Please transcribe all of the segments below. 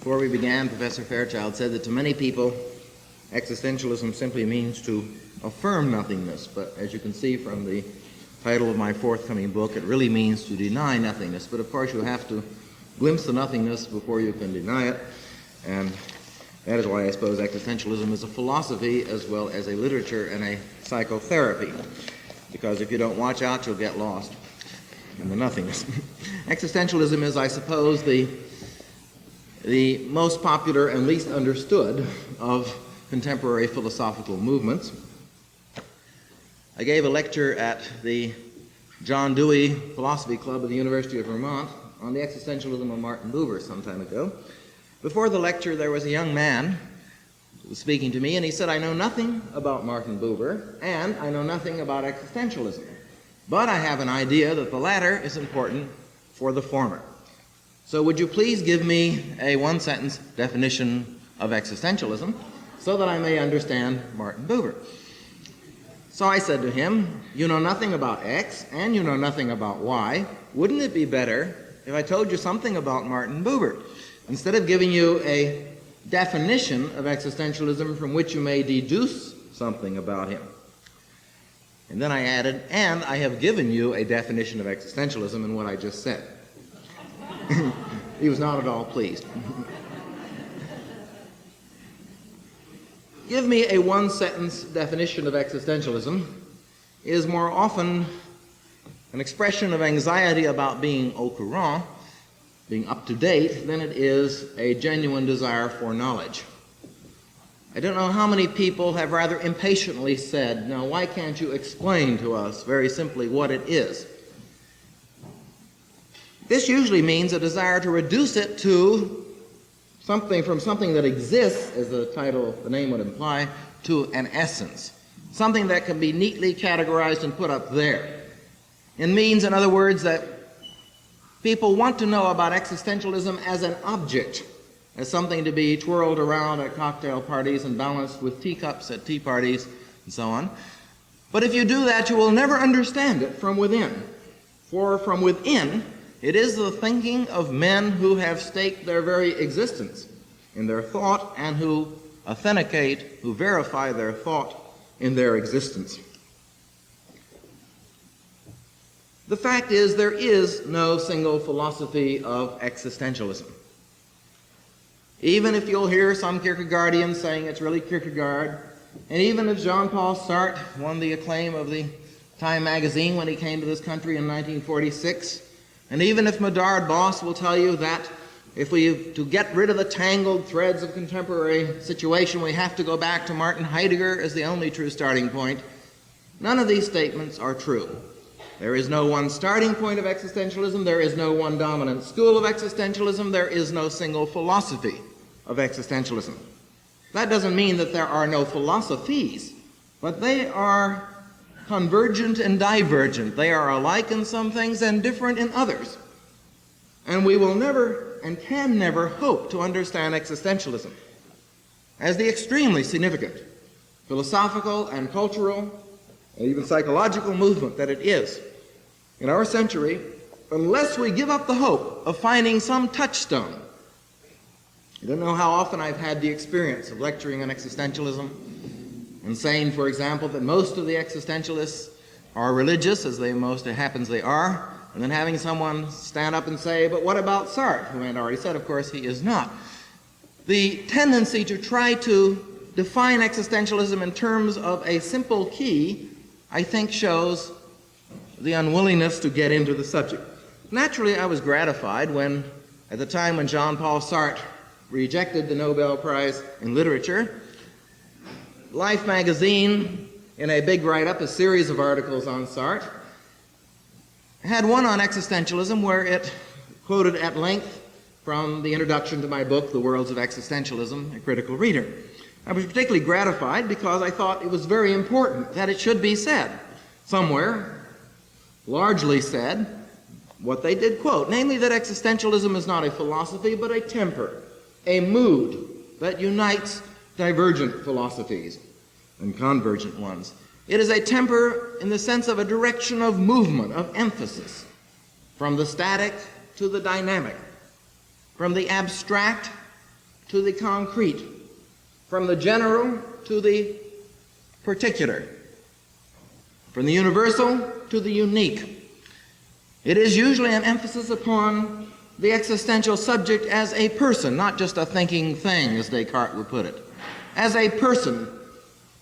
Before we began, Professor Fairchild said that to many people, existentialism simply means to affirm nothingness. But as you can see from the title of my forthcoming book, it really means to deny nothingness. But of course, you have to glimpse the nothingness before you can deny it. And that is why I suppose existentialism is a philosophy as well as a literature and a psychotherapy. Because if you don't watch out, you'll get lost in the nothingness. Existentialism is, I suppose, the most popular and least understood of contemporary philosophical movements. I gave a lecture at the John Dewey Philosophy Club at the University of Vermont on the existentialism of Martin Buber some time ago. Before the lecture, there was a young man who was speaking to me, and he said, "I know nothing about Martin Buber, and I know nothing about existentialism, but I have an idea that the latter is important for the former. So would you please give me a one-sentence definition of existentialism so that I may understand Martin Buber?" So I said to him, "You know nothing about X and you know nothing about Y. Wouldn't it be better if I told you something about Martin Buber? Instead of giving you a definition of existentialism from which you may deduce something about him." And then I added, "And I have given you a definition of existentialism in what I just said." He was not at all pleased. "Give me a one-sentence definition of existentialism" is more often an expression of anxiety about being au courant, being up to date, than it is a genuine desire for knowledge. I don't know how many people have rather impatiently said, "Now, why can't you explain to us very simply what it is?" This usually means a desire to reduce it to something that exists, as the name would imply, to an essence, something that can be neatly categorized and put up there. It means, in other words, that people want to know about existentialism as an object, as something to be twirled around at cocktail parties and balanced with teacups at tea parties and so on. But if you do that, you will never understand it from within. For from within, it is the thinking of men who have staked their very existence in their thought and who authenticate, who verify their thought in their existence. The fact is, there is no single philosophy of existentialism. Even if you'll hear some Kierkegaardians saying it's really Kierkegaard, and even if Jean-Paul Sartre won the acclaim of the Time magazine when he came to this country in 1946, and even if Medard Boss will tell you that to get rid of the tangled threads of contemporary situation, we have to go back to Martin Heidegger as the only true starting point, none of these statements are true. There is no one starting point of existentialism. There is no one dominant school of existentialism. There is no single philosophy of existentialism. That doesn't mean that there are no philosophies, but they are convergent and divergent. They are alike in some things and different in others. And we will never and can never hope to understand existentialism as the extremely significant philosophical and cultural and even psychological movement that it is in our century unless we give up the hope of finding some touchstone. I don't know how often I've had the experience of lecturing on existentialism and saying, for example, that most of the existentialists are religious, as it happens they are, and then having someone stand up and say, "But what about Sartre?" who I had already said, of course, he is not. The tendency to try to define existentialism in terms of a simple key, I think, shows the unwillingness to get into the subject. Naturally, I was gratified when, at the time when Jean-Paul Sartre rejected the Nobel Prize in Literature, Life magazine, in a big write-up, a series of articles on Sartre, had one on existentialism where it quoted at length from the introduction to my book, The Worlds of Existentialism, A Critical Reader. I was particularly gratified because I thought it was very important that it should be said somewhere, largely said, what they did quote, namely that existentialism is not a philosophy but a temper, a mood that unites divergent philosophies and convergent ones. It is a temper in the sense of a direction of movement, of emphasis, from the static to the dynamic, from the abstract to the concrete, from the general to the particular, from the universal to the unique. It is usually an emphasis upon the existential subject as a person, not just a thinking thing, as Descartes would put it, as a person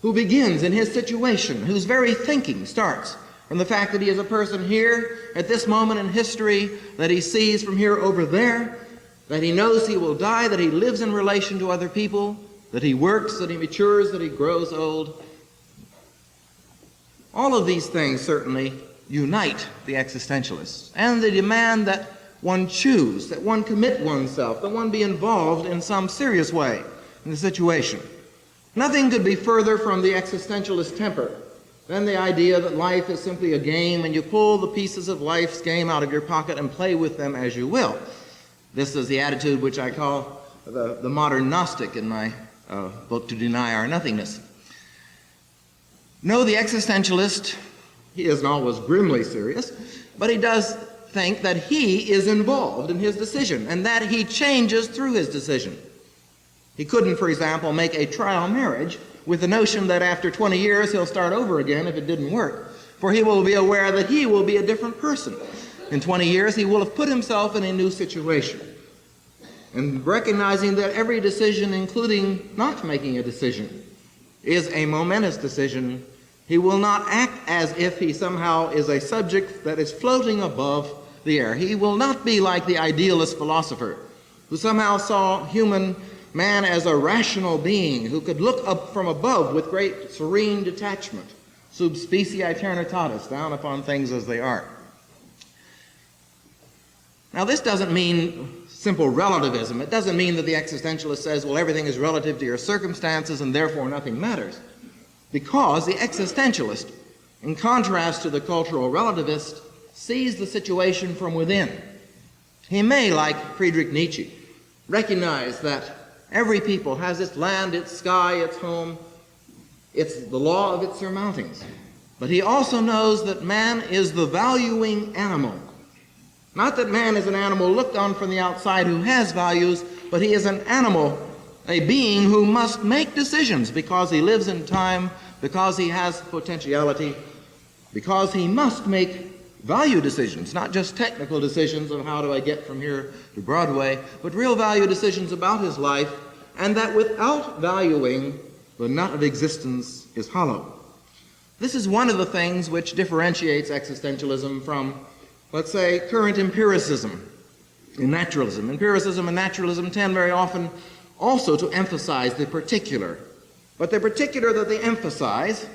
who begins in his situation, whose very thinking starts from the fact that he is a person here at this moment in history, that he sees from here over there, that he knows he will die, that he lives in relation to other people, that he works, that he matures, that he grows old. All of these things certainly unite the existentialists, and they demand that one choose, that one commit oneself, that one be involved in some serious way in the situation. Nothing could be further from the existentialist temper than the idea that life is simply a game and you pull the pieces of life's game out of your pocket and play with them as you will. This is the attitude which I call the modern Gnostic in my book, To Deny Our Nothingness. No, the existentialist, he isn't always grimly serious, but he does think that he is involved in his decision and that he changes through his decision. He couldn't, for example, make a trial marriage with the notion that after 20 years he'll start over again if it didn't work, for he will be aware that he will be a different person. In 20 years he will have put himself in a new situation. And recognizing that every decision, including not making a decision, is a momentous decision, he will not act as if he somehow is a subject that is floating above the air. He will not be like the idealist philosopher who somehow saw human man as a rational being who could look up from above with great serene detachment, sub specie aeternitatis, down upon things as they are. Now, this doesn't mean simple relativism. It doesn't mean that the existentialist says, well, everything is relative to your circumstances and therefore nothing matters. Because the existentialist, in contrast to the cultural relativist, sees the situation from within. He may, like Friedrich Nietzsche, recognize that every people has its land, its sky, its home, it's the law of its surmountings. But he also knows that man is the valuing animal. Not that man is an animal looked on from the outside who has values, but he is an animal, a being who must make decisions because he lives in time, because he has potentiality, because he must make value decisions, not just technical decisions of how do I get from here to Broadway, but real value decisions about his life, and that without valuing, the nut of existence is hollow. This is one of the things which differentiates existentialism from, let's say, current empiricism and naturalism. Empiricism and naturalism tend very often also to emphasize the particular. But the particular that they emphasize,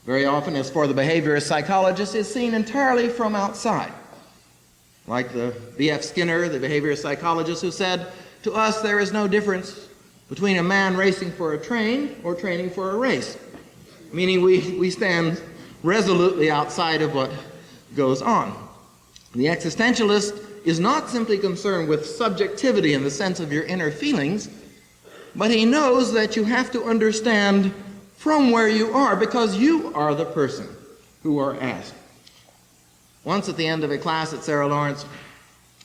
very often as for the behaviorist psychologist, is seen entirely from outside. Like the B.F. Skinner, the behaviorist psychologist, who said, to us there is no difference between a man racing for a train or training for a race. Meaning we stand resolutely outside of what goes on. The existentialist is not simply concerned with subjectivity in the sense of your inner feelings, but he knows that you have to understand from where you are, because you are the person who are asked. Once at the end of a class at Sarah Lawrence,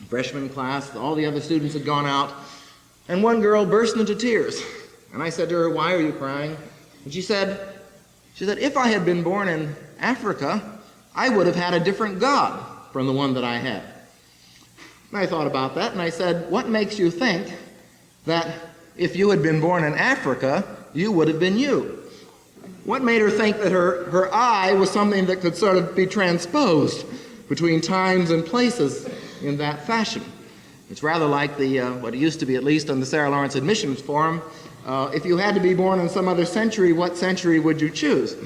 freshman class, all the other students had gone out, and one girl burst into tears. And I said to her, why are you crying? And she said, if I had been born in Africa, I would have had a different God from the one that I had. And I thought about that, and I said, what makes you think that if you had been born in Africa, you would have been you? What made her think that her I was something that could sort of be transposed between times and places in that fashion? It's rather like the what it used to be, at least on the Sarah Lawrence admissions form, if you had to be born in some other century, what century would you choose?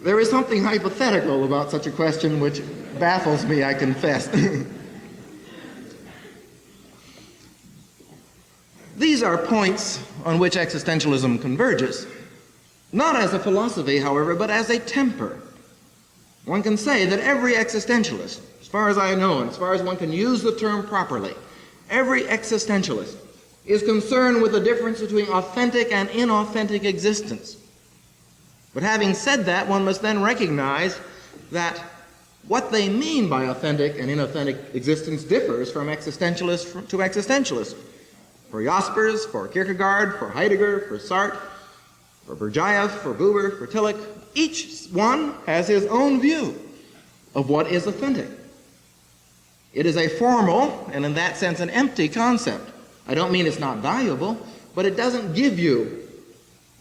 There is something hypothetical about such a question which baffles me, I confess. These are points on which existentialism converges, not as a philosophy, however, but as a temper. One can say that every existentialist, as far as I know, and as far as one can use the term properly, every existentialist is concerned with the difference between authentic and inauthentic existence. But having said that, one must then recognize that what they mean by authentic and inauthentic existence differs from existentialist to existentialist. for Jaspers, for Kierkegaard, for Heidegger, for Sartre, for Gurdjieff, for Buber, for Tillich. Each one has his own view of what is authentic. It is a formal, and in that sense, an empty concept. I don't mean it's not valuable, but it doesn't give you,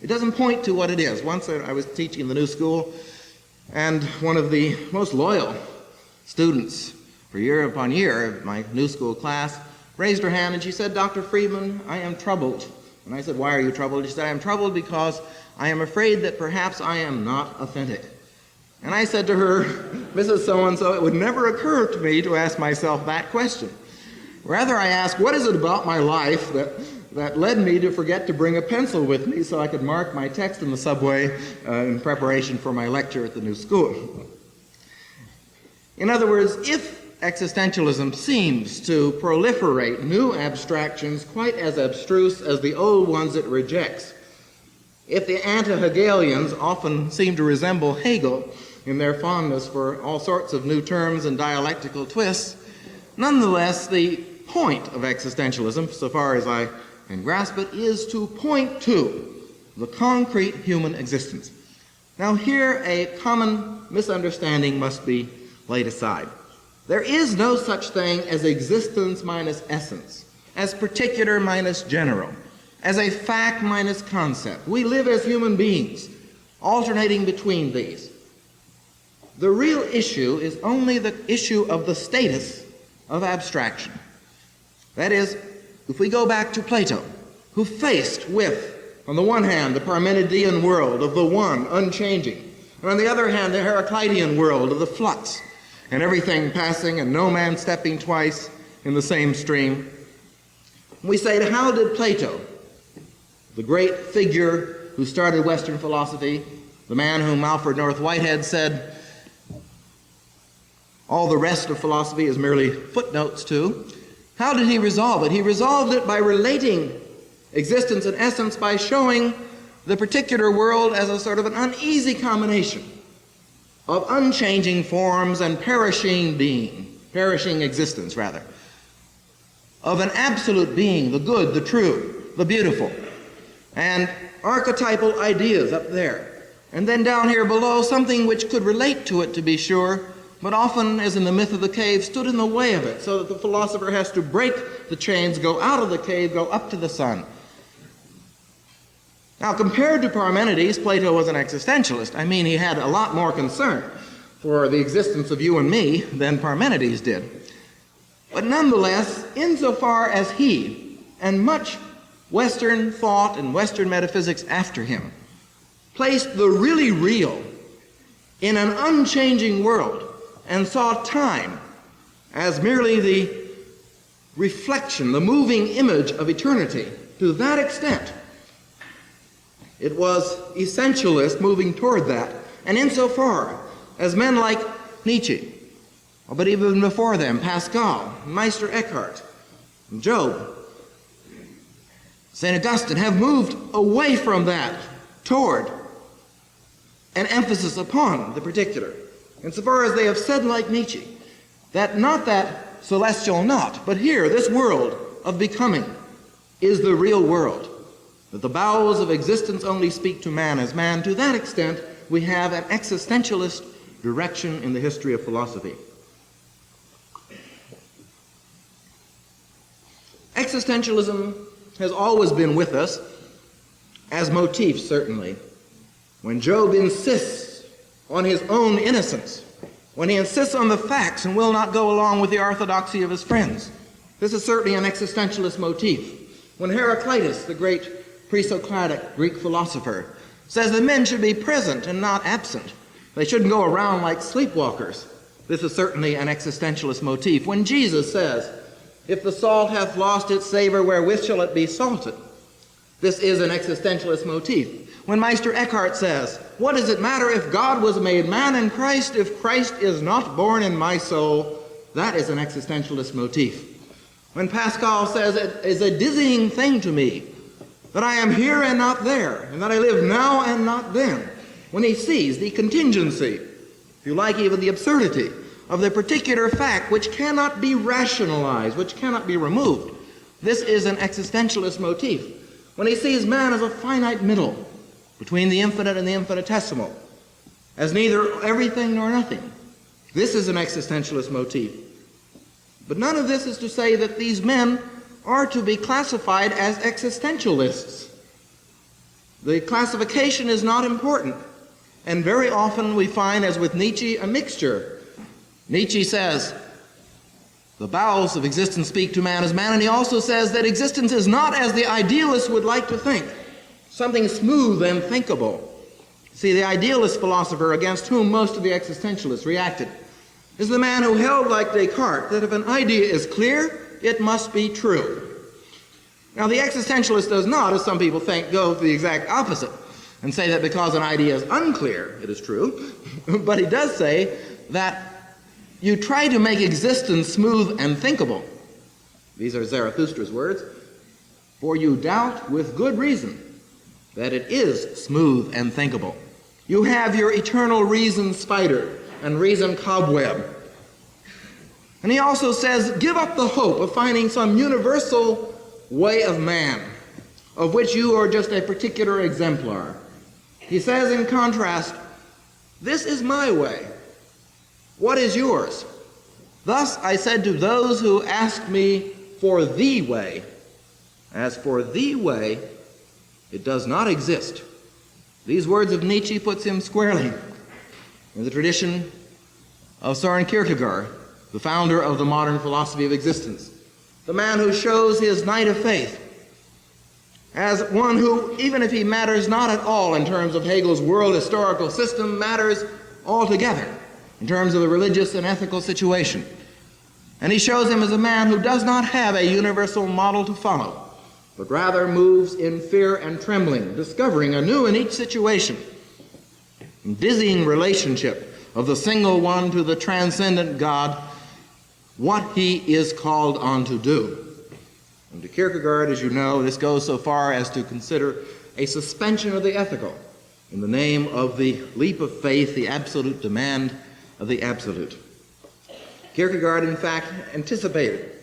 it doesn't point to what it is. Once I was teaching in the new school, and one of the most loyal students for year upon year of my new school class raised her hand and she said, "Dr. Friedman, I am troubled." And I said, "Why are you troubled?" She said, "I am troubled because I am afraid that perhaps I am not authentic." And I said to her, "Mrs. So-and-so, it would never occur to me to ask myself that question. Rather, I ask, what is it about my life that led me to forget to bring a pencil with me so I could mark my text in the subway in preparation for my lecture at the new school?" In other words, if existentialism seems to proliferate new abstractions quite as abstruse as the old ones it rejects, if the anti-Hegelians often seem to resemble Hegel in their fondness for all sorts of new terms and dialectical twists, nonetheless, the point of existentialism, so far as I can grasp it, is to point to the concrete human existence. Now here a common misunderstanding must be laid aside. There is no such thing as existence minus essence, as particular minus general, as a fact minus concept. We live as human beings, alternating between these. The real issue is only the issue of the status of abstraction. That is, if we go back to Plato, who faced with, on the one hand, the Parmenidean world of the one, unchanging, and on the other hand, the Heraclitean world of the flux, and everything passing and no man stepping twice in the same stream. We say, how did Plato, the great figure who started Western philosophy, the man whom Alfred North Whitehead said, all the rest of philosophy is merely footnotes to, how did he resolve it? He resolved it by relating existence and essence by showing the particular world as a sort of an uneasy combination of unchanging forms and perishing existence, rather, of an absolute being, the good, the true, the beautiful, and archetypal ideas up there. And then down here below, something which could relate to it, to be sure, but often, as in the myth of the cave, stood in the way of it, so that the philosopher has to break the chains, go out of the cave, go up to the sun. Now, compared to Parmenides, Plato was an existentialist. I mean, he had a lot more concern for the existence of you and me than Parmenides did. But nonetheless, insofar as he, and much Western thought and Western metaphysics after him, placed the really real in an unchanging world and saw time as merely the reflection, the moving image of eternity, to that extent, it was essentialist moving toward that. And insofar as men like Nietzsche, but even before them, Pascal, Meister Eckhart, Job, St. Augustine, have moved away from that toward an emphasis upon the particular. Insofar as they have said, like Nietzsche, that not that celestial not, but here, this world of becoming is the real world, that the bowels of existence only speak to man as man. To that extent, we have an existentialist direction in the history of philosophy. Existentialism has always been with us as motif, certainly. When Job insists on his own innocence, when he insists on the facts and will not go along with the orthodoxy of his friends, this is certainly an existentialist motif. When Heraclitus, the great pre-Socratic Greek philosopher, says that men should be present and not absent, they shouldn't go around like sleepwalkers, this is certainly an existentialist motif. When Jesus says, if the salt hath lost its savor, wherewith shall it be salted? This is an existentialist motif. When Meister Eckhart says, what does it matter if God was made man in Christ, if Christ is not born in my soul? That is an existentialist motif. When Pascal says, it is a dizzying thing to me that I am here and not there, and that I live now and not then, when he sees the contingency, if you like, even the absurdity of the particular fact which cannot be rationalized, which cannot be removed, This is an existentialist motif. When he sees man as a finite middle between the infinite and the infinitesimal, as neither everything nor nothing, this is an existentialist motif. But none of this is to say that these men are to be classified as existentialists. The classification is not important, and very often we find, as with Nietzsche, a mixture. Nietzsche says, the bowels of existence speak to man as man, and he also says that existence is not as the idealist would like to think, something smooth and thinkable. See, the idealist philosopher against whom most of the existentialists reacted is the man who held, like Descartes, that if an idea is clear, it must be true. Now, the existentialist does not, as some people think, go the exact opposite and say that because an idea is unclear, it is true, but he does say that you try to make existence smooth and thinkable. These are Zarathustra's words. For you doubt with good reason that it is smooth and thinkable. You have your eternal reason spider and reason cobweb. And he also says, give up the hope of finding some universal way of man, of which you are just a particular exemplar. He says, in contrast, this is my way. What is yours? Thus I said to those who asked me for the way, as for the way, it does not exist. These words of Nietzsche puts him squarely in the tradition of Søren Kierkegaard, the founder of the modern philosophy of existence, the man who shows his knight of faith as one who, even if he matters not at all in terms of Hegel's world historical system, matters altogether in terms of the religious and ethical situation. And he shows him as a man who does not have a universal model to follow, but rather moves in fear and trembling, discovering anew in each situation, in dizzying relationship of the single one to the transcendent God, what he is called on to do. And to Kierkegaard, as you know, this goes so far as to consider a suspension of the ethical in the name of the leap of faith, the absolute demand of the absolute. Kierkegaard, in fact, anticipated,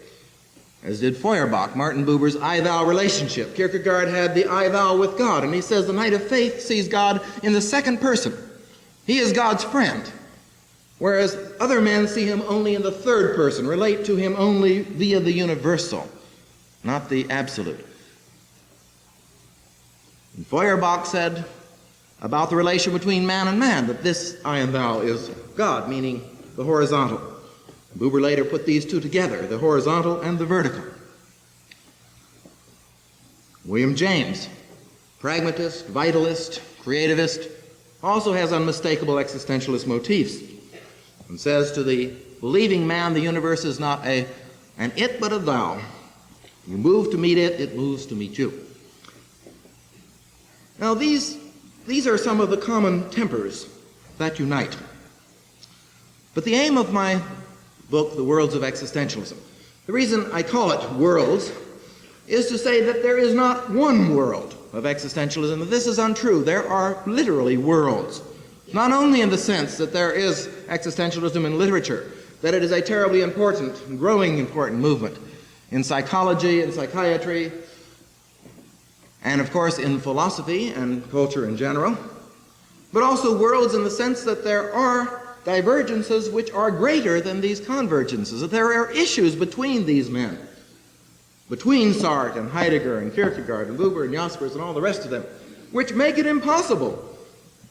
as did Feuerbach, Martin Buber's I-thou relationship. Kierkegaard had the I-thou with God, and he says the knight of faith sees God in the second person. He is God's friend, whereas other men see him only in the third person, relate to him only via the universal, not the absolute. And Feuerbach said about the relation between man and man that this I and thou is God, meaning the horizontal. Buber later put these two together, the horizontal and the vertical. William James, pragmatist, vitalist, creativist, also has unmistakable existentialist motifs and says to the believing man the universe is not an it but a thou. You move to meet it, it moves to meet you. Now these are some of the common tempers that unite. But the aim of my book, The Worlds of Existentialism, the reason I call it worlds is to say that there is not one world of existentialism, that this is untrue. There are literally worlds, not only in the sense that there is existentialism in literature, that it is a terribly important, growing important movement in psychology and psychiatry, and of course in philosophy and culture in general, but also worlds in the sense that there are divergences which are greater than these convergences, that there are issues between these men, between Sartre and Heidegger and Kierkegaard and Buber and Jaspers and all the rest of them, which make it impossible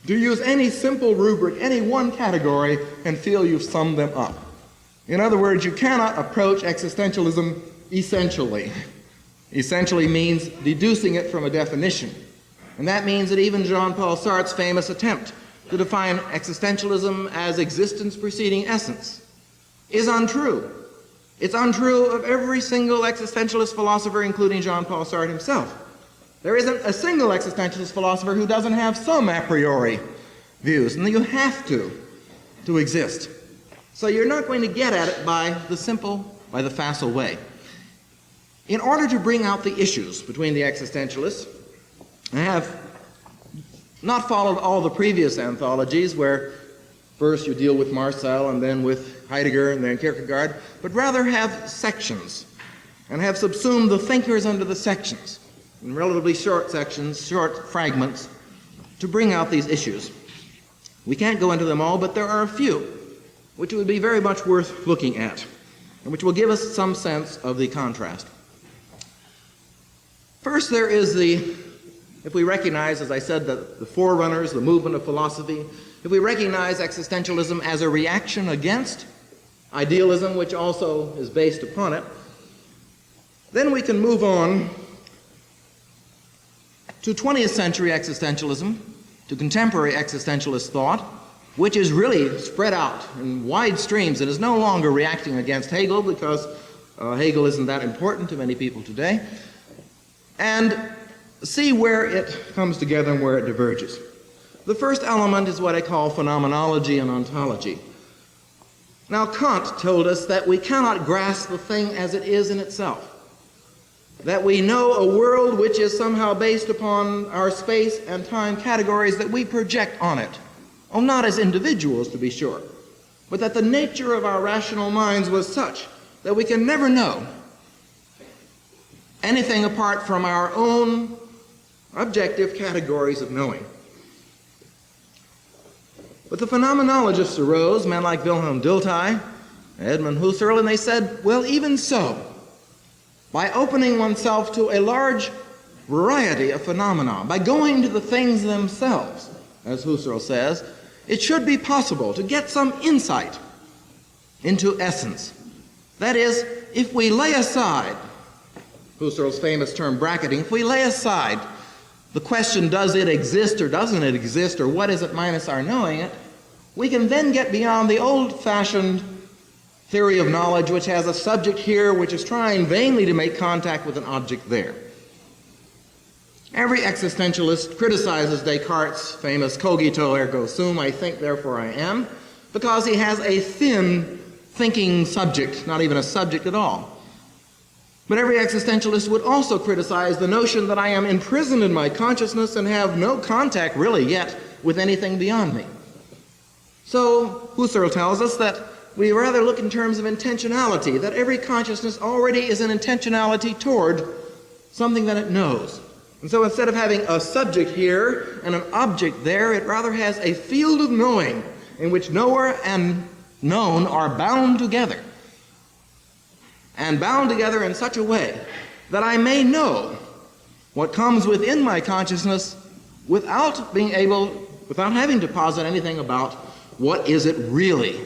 to use any simple rubric, any one category, and feel you've summed them up. In other words, you cannot approach existentialism essentially. Essentially means deducing it from a definition. And that means that even Jean-Paul Sartre's famous attempt to define existentialism as existence preceding essence is untrue. It's untrue of every single existentialist philosopher, including Jean-Paul Sartre himself. There isn't a single existentialist philosopher who doesn't have some a priori views, and you have to exist. So you're not going to get at it by the facile way. In order to bring out the issues between the existentialists, I have not followed all the previous anthologies where first you deal with Marcel and then with Heidegger and then Kierkegaard, but rather have sections and have subsumed the thinkers under the sections, in relatively short sections, short fragments, to bring out these issues. We can't go into them all, but there are a few which would be very much worth looking at, and which will give us some sense of the contrast. First, there is if we recognize, as I said, the forerunners, the movement of philosophy, if we recognize existentialism as a reaction against idealism, which also is based upon it, then we can move on to 20th century existentialism, to contemporary existentialist thought, which is really spread out in wide streams and is no longer reacting against Hegel, because Hegel isn't that important to many people today, and see where it comes together and where it diverges. The first element is what I call phenomenology and ontology. Now, Kant told us that we cannot grasp the thing as it is in itself, that we know a world which is somehow based upon our space and time categories that we project on it. Oh, not as individuals, to be sure, but that the nature of our rational minds was such that we can never know anything apart from our own objective categories of knowing. But the phenomenologists arose, men like Wilhelm Dilthey, Edmund Husserl, and they said, well, even so, by opening oneself to a large variety of phenomena, by going to the things themselves, as Husserl says, it should be possible to get some insight into essence. That is, if we lay aside, Husserl's famous term bracketing, if we lay aside the question, does it exist or doesn't it exist, or what is it minus our knowing it, we can then get beyond the old-fashioned theory of knowledge, which has a subject here which is trying vainly to make contact with an object there. Every existentialist criticizes Descartes' famous cogito ergo sum, I think, therefore I am, because he has a thin thinking subject, not even a subject at all. But every existentialist would also criticize the notion that I am imprisoned in my consciousness and have no contact really yet with anything beyond me. So Husserl tells us that we rather look in terms of intentionality, that every consciousness already is an intentionality toward something that it knows. And so instead of having a subject here and an object there, it rather has a field of knowing in which knower and known are bound together. And bound together in such a way that I may know what comes within my consciousness without having to posit anything about what is it really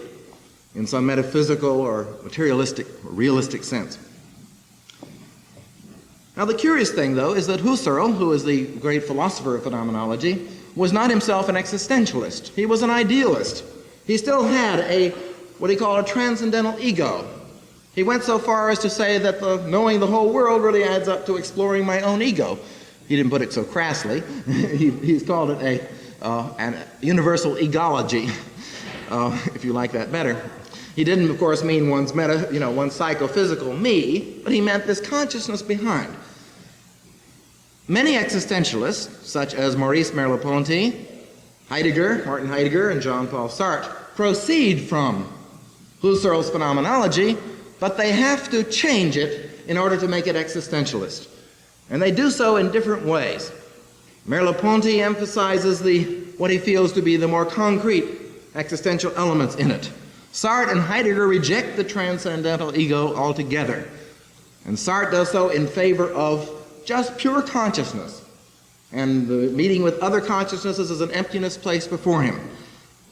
in some metaphysical or materialistic or realistic sense. Now, the curious thing, though, is that Husserl, who is the great philosopher of phenomenology, was not himself an existentialist. He was an idealist. He still had what he called a transcendental ego. He went so far as to say that knowing the whole world really adds up to exploring my own ego. He didn't put it so crassly. He's called it an universal egology, if you like that better. He didn't, of course, mean one's psychophysical me, but he meant this consciousness behind. Many existentialists, such as Maurice Merleau-Ponty, Martin Heidegger, and Jean-Paul Sartre, proceed from Husserl's phenomenology, but they have to change it in order to make it existentialist. And they do so in different ways. Merleau-Ponty emphasizes what he feels to be the more concrete existential elements in it. Sartre and Heidegger reject the transcendental ego altogether. And Sartre does so in favor of just pure consciousness. And the meeting with other consciousnesses is an emptiness placed before him.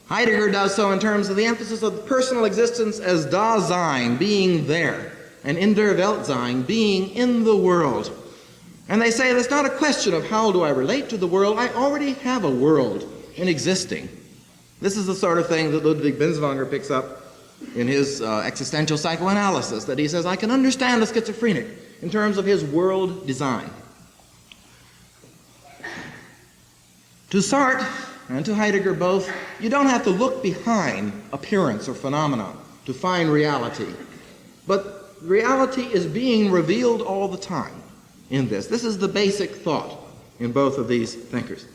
Heidegger does so in terms of the emphasis of personal existence as Dasein, being there, and in der Weltsein, being in the world. And they say it's not a question of how do I relate to the world, I already have a world in existing. This is the sort of thing that Ludwig Binswanger picks up in his existential psychoanalysis, that he says, I can understand a schizophrenic in terms of his world design. To Sartre and to Heidegger both, you don't have to look behind appearance or phenomena to find reality. But reality is being revealed all the time in this. This is the basic thought in both of these thinkers.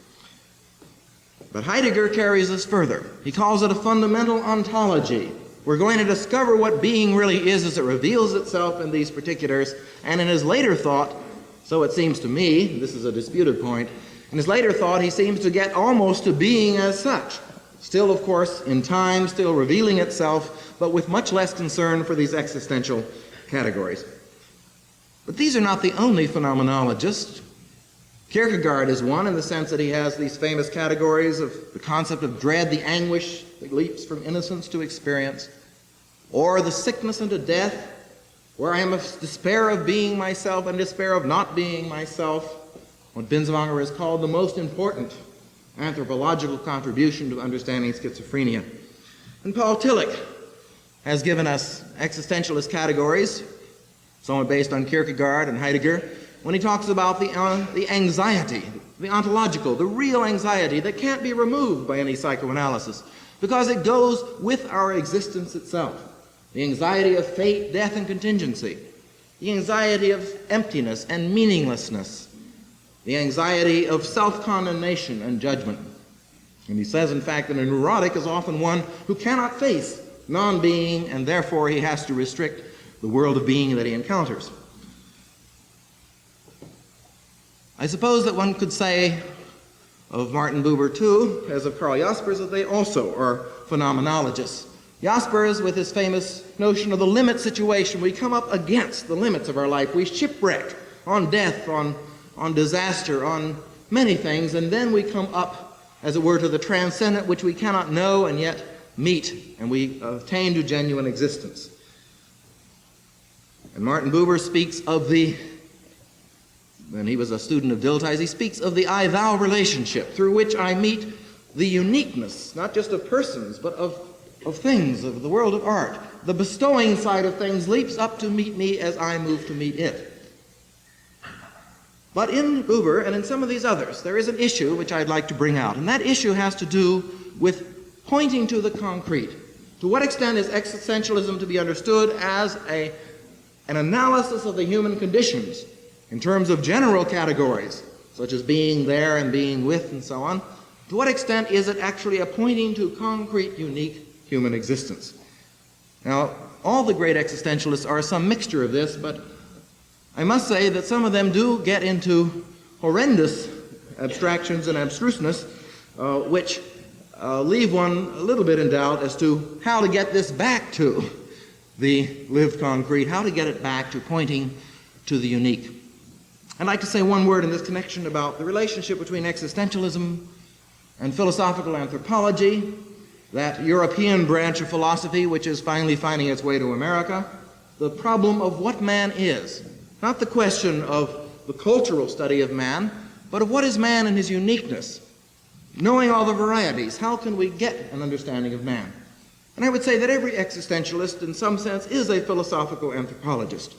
But Heidegger carries us further. He calls it a fundamental ontology. We're going to discover what being really is as it reveals itself in these particulars. And in his later thought, so it seems to me, this is a disputed point, in his later thought he seems to get almost to being as such. Still, of course, in time, still revealing itself, but with much less concern for these existential categories. But these are not the only phenomenologists. Kierkegaard is one in the sense that he has these famous categories of the concept of dread, the anguish that leaps from innocence to experience, or the sickness unto death, where I am of despair of being myself and despair of not being myself, what Binswanger has called the most important anthropological contribution to understanding schizophrenia. And Paul Tillich has given us existentialist categories, somewhat based on Kierkegaard and Heidegger, when he talks about the anxiety, the ontological, the real anxiety that can't be removed by any psychoanalysis because it goes with our existence itself. The anxiety of fate, death, and contingency. The anxiety of emptiness and meaninglessness. The anxiety of self-condemnation and judgment. And he says, in fact, that a neurotic is often one who cannot face non-being, and therefore he has to restrict the world of being that he encounters. I suppose that one could say of Martin Buber, too, as of Karl Jaspers, that they also are phenomenologists. Jaspers, with his famous notion of the limit situation, we come up against the limits of our life. We shipwreck on death, on disaster, on many things, and then we come up, as it were, to the transcendent, which we cannot know and yet meet, and we attain to genuine existence. And Martin Buber speaks of when he was a student of Dilthey's, he speaks of the I-thou relationship through which I meet the uniqueness, not just of persons, but of things, of the world of art. The bestowing side of things leaps up to meet me as I move to meet it. But in Buber and in some of these others, there is an issue which I'd like to bring out, and that issue has to do with pointing to the concrete. To what extent is existentialism to be understood as an analysis of the human conditions in terms of general categories, such as being there and being with and so on? To what extent is it actually a pointing to concrete, unique human existence? Now, all the great existentialists are some mixture of this, but I must say that some of them do get into horrendous abstractions and abstruseness, which leave one a little bit in doubt as to how to get this back to the lived concrete, how to get it back to pointing to the unique. I'd like to say one word in this connection about the relationship between existentialism and philosophical anthropology, that European branch of philosophy which is finally finding its way to America, the problem of what man is. Not the question of the cultural study of man, but of what is man in his uniqueness. Knowing all the varieties, how can we get an understanding of man? And I would say that every existentialist, in some sense, is a philosophical anthropologist.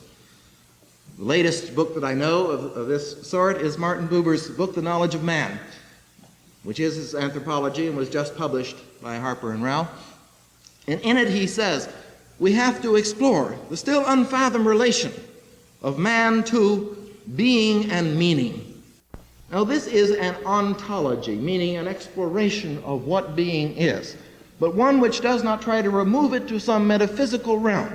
The latest book that I know of this sort is Martin Buber's book, The Knowledge of Man, which is his anthropology and was just published by Harper and Row. And in it he says, we have to explore the still unfathomed relation of man to being and meaning. Now this is an ontology, meaning an exploration of what being is, but one which does not try to remove it to some metaphysical realm.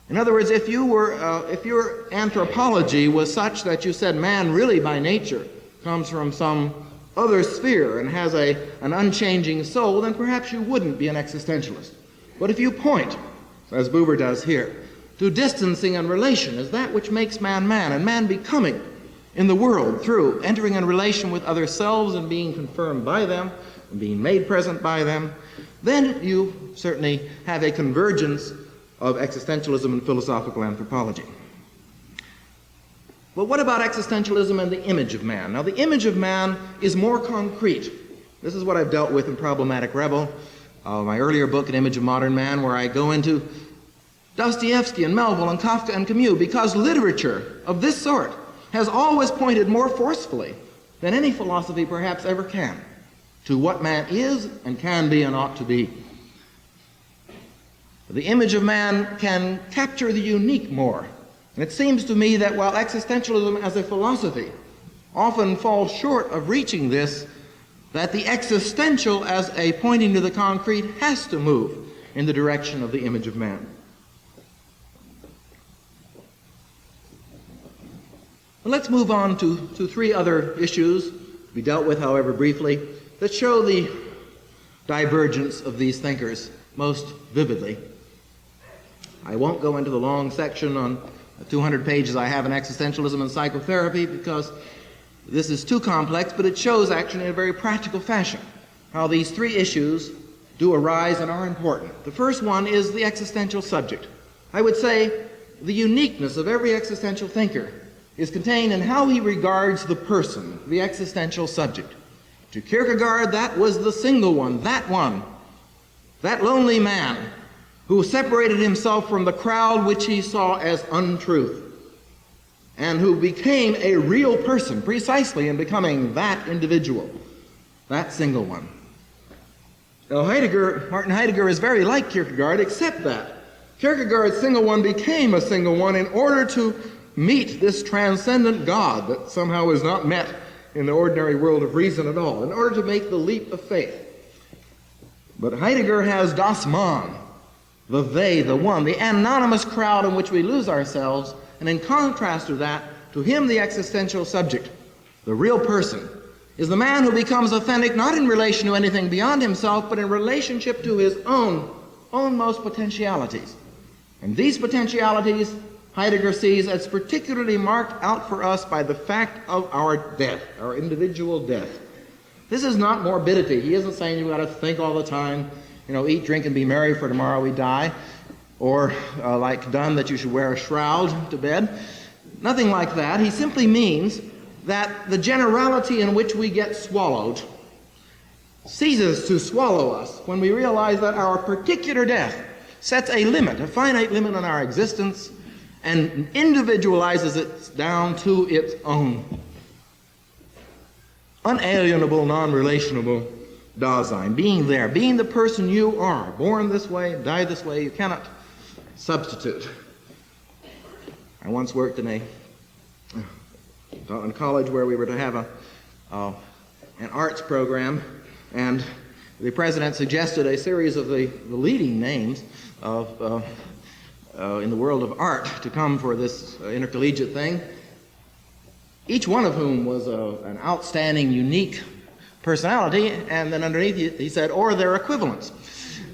In other words, if your anthropology was such that you said man really by nature comes from some other sphere and has an unchanging soul, then perhaps you wouldn't be an existentialist. But if you point, as Buber does here, to distancing and relation as that which makes man man, and man becoming in the world through entering in relation with other selves and being confirmed by them and being made present by them, then you certainly have a convergence of existentialism and philosophical anthropology. But what about existentialism and the image of man? Now, the image of man is more concrete. This is what I've dealt with in Problematic Rebel, my earlier book, An Image of Modern Man, where I go into Dostoevsky and Melville and Kafka and Camus, because literature of this sort has always pointed more forcefully than any philosophy perhaps ever can to what man is and can be and ought to be. The image of man can capture the unique more. And it seems to me that while existentialism as a philosophy often falls short of reaching this, that the existential as a pointing to the concrete has to move in the direction of the image of man. Well, let's move on to three other issues, to be dealt with, however, briefly, that show the divergence of these thinkers most vividly. I won't go into the long section on 200 pages I have in Existentialism and Psychotherapy because this is too complex, but it shows actually in a very practical fashion how these three issues do arise and are important. The first one is the existential subject. I would say the uniqueness of every existential thinker is contained in how he regards the person, the existential subject. To Kierkegaard, that was the single one, that lonely man who separated himself from the crowd which he saw as untruth, and who became a real person precisely in becoming that individual, that single one. Now Martin Heidegger is very like Kierkegaard, except that Kierkegaard's single one became a single one in order to meet this transcendent God that somehow is not met in the ordinary world of reason at all, in order to make the leap of faith. But Heidegger has das Man, the they, the one, the anonymous crowd in which we lose ourselves, and in contrast to that, to him the existential subject, the real person, is the man who becomes authentic not in relation to anything beyond himself, but in relationship to his ownmost potentialities. And these potentialities Heidegger sees as particularly marked out for us by the fact of our death, our individual death. This is not morbidity. He isn't saying you've got to think all the time, eat, drink, and be merry, for tomorrow we die, or like Donne, that you should wear a shroud to bed. Nothing like that. He simply means that the generality in which we get swallowed ceases to swallow us when we realize that our particular death sets a limit, a finite limit on our existence, and individualizes it down to its own unalienable, non-relationable Dasein, being there, being the person you are, born this way, die this way. You cannot substitute. I once worked in college where we were to have an arts program, and the president suggested a series of the leading names of in the world of art to come for this intercollegiate thing, each one of whom was an outstanding, unique personality, and then underneath he said, or their equivalents.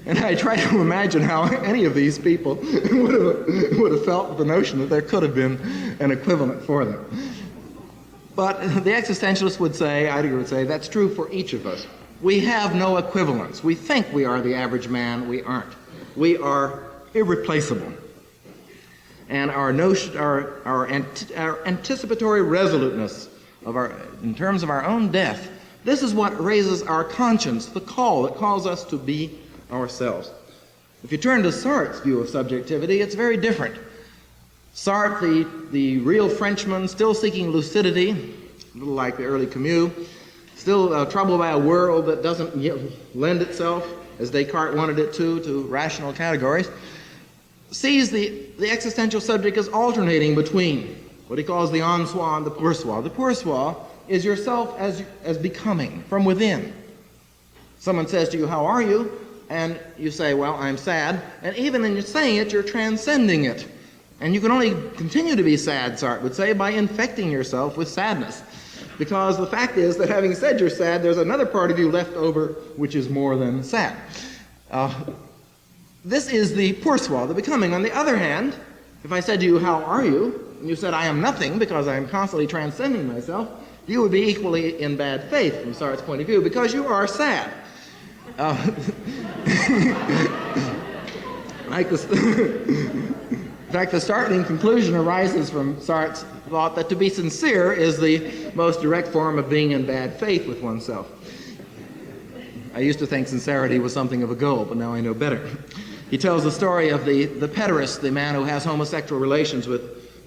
And I try to imagine how any of these people would have felt with the notion that there could have been an equivalent for them. But the existentialist would say, Heidegger would say, that's true for each of us. We have no equivalents. We think we are the average man. We aren't. We are irreplaceable. And our anticipatory resoluteness in terms of our own death, this is what raises our conscience, the call that calls us to be ourselves. If you turn to Sartre's view of subjectivity, it's very different. Sartre, the real Frenchman, still seeking lucidity, a little like the early Camus, still troubled by a world that doesn't lend itself, as Descartes wanted it to rational categories, sees the existential subject as alternating between what he calls the en soi and the pour soi. The pour soi is yourself as becoming from within. Someone says to you, how are you? And you say, well, I'm sad. And even in saying it, you're transcending it. And you can only continue to be sad, Sartre would say, by infecting yourself with sadness. Because the fact is that having said you're sad, there's another part of you left over which is more than sad. This is the pour soi, the becoming. On the other hand, if I said to you, how are you? And you said, I am nothing because I am constantly transcending myself, you would be equally in bad faith from Sartre's point of view because you are sad. In fact, the startling conclusion arises from Sartre's thought that to be sincere is the most direct form of being in bad faith with oneself. I used to think sincerity was something of a goal, but now I know better. He tells the story of the pederast, the man who has homosexual relations with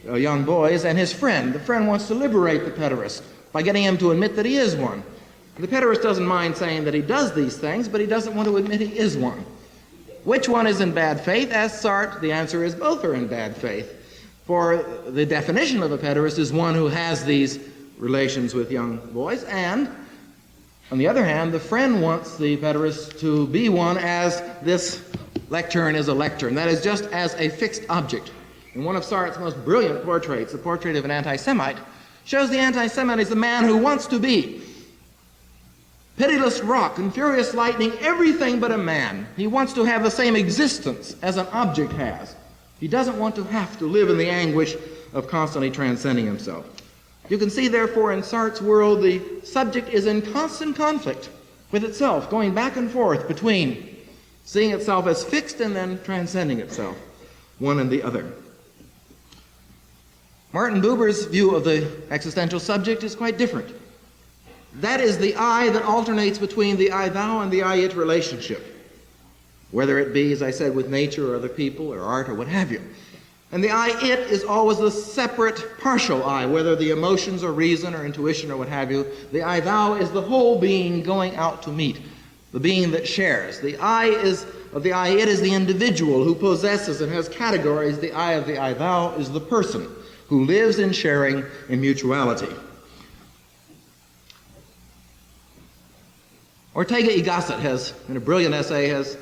young boys, and his friend. The friend wants to liberate the pederast by getting him to admit that he is one. The pederast doesn't mind saying that he does these things, but he doesn't want to admit he is one. Which one is in bad faith? Asks Sartre. The answer is both are in bad faith. For the definition of a pederast is one who has these relations with young boys, and on the other hand, the friend wants the pederast to be one as this lectern is a lectern. That is, just as a fixed object. In one of Sartre's most brilliant portraits, the portrait of an anti-Semite, shows the anti-Semite as the man who wants to be pitiless rock and furious lightning, everything but a man. He wants to have the same existence as an object has. He doesn't want to have to live in the anguish of constantly transcending himself. You can see, therefore, in Sartre's world, the subject is in constant conflict with itself, going back and forth between seeing itself as fixed and then transcending itself, one and the other. Martin Buber's view of the existential subject is quite different. That is the I that alternates between the I-thou and the I-it relationship, whether it be, as I said, with nature or other people or art or what have you. And the I-it is always the separate partial I, whether the emotions or reason or intuition or what have you. The I-thou is the whole being going out to meet, the being that shares. The I of the I-it is the individual who possesses and has categories. The I of the I-thou is the person who lives in sharing in mutuality. Ortega y Gasset has, in a brilliant essay, has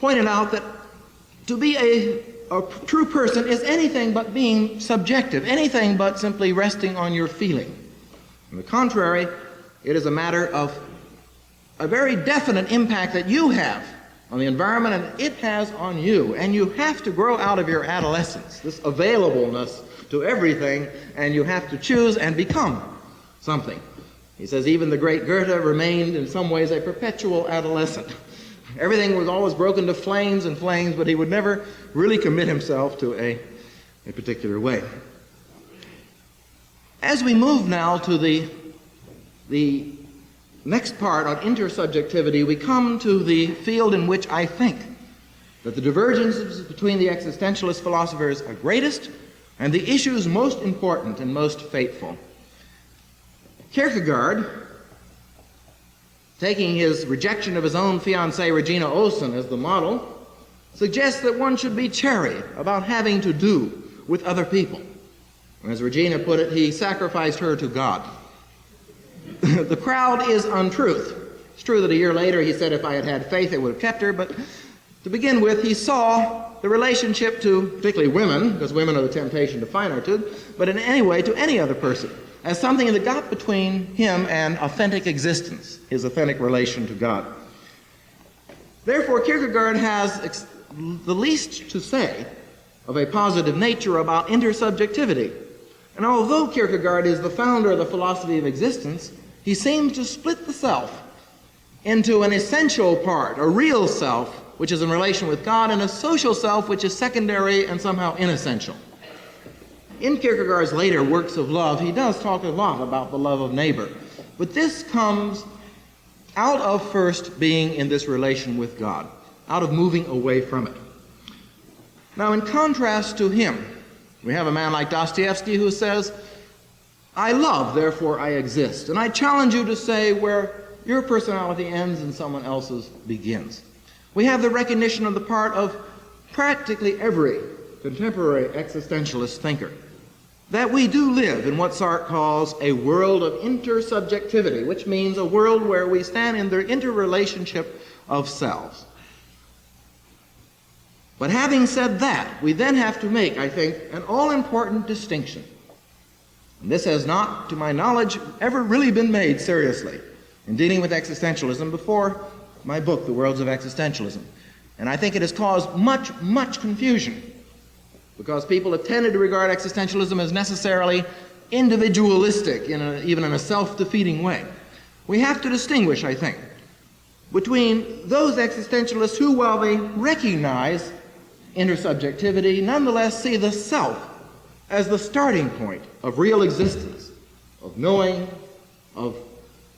pointed out that to be a true person is anything but being subjective, anything but simply resting on your feeling. On the contrary, it is a matter of a very definite impact that you have on the environment and it has on you. And you have to grow out of your adolescence, this availableness to everything, and you have to choose and become something. He says even the great Goethe remained in some ways a perpetual adolescent. Everything was always broken to flames and flames, but he would never really commit himself to a particular way. As we move now to the next part on intersubjectivity, we come to the field in which I think that the divergences between the existentialist philosophers are greatest and the issues most important and most fateful. Kierkegaard, taking his rejection of his own fiancée Regina Olsen as the model, suggests that one should be chary about having to do with other people. As Regina put it, he sacrificed her to God. The crowd is untruth. It's true that a year later he said if I had had faith, it would have kept her, but to begin with, he saw the relationship to particularly women, because women are the temptation to finitude, but in any way to any other person, as something that got between him and authentic existence, his authentic relation to God. Therefore, Kierkegaard has the least to say of a positive nature about intersubjectivity. And although Kierkegaard is the founder of the philosophy of existence, he seems to split the self into an essential part, a real self, which is in relation with God, and a social self, which is secondary and somehow inessential. In Kierkegaard's later works of love, he does talk a lot about the love of neighbor. But this comes out of first being in this relation with God, out of moving away from it. Now, in contrast to him, we have a man like Dostoevsky who says, I love, therefore I exist. And I challenge you to say where your personality ends and someone else's begins. We have the recognition on the part of practically every contemporary existentialist thinker that we do live in what Sartre calls a world of intersubjectivity, which means a world where we stand in the interrelationship of selves. But having said that, we then have to make, I think, an all-important distinction. And this has not, to my knowledge, ever really been made seriously in dealing with existentialism before my book, The Worlds of Existentialism. And I think it has caused much confusion, because people have tended to regard existentialism as necessarily individualistic, even in a self-defeating way. We have to distinguish, I think, between those existentialists who, while they recognize intersubjectivity, nonetheless see the self as the starting point of real existence, of knowing, of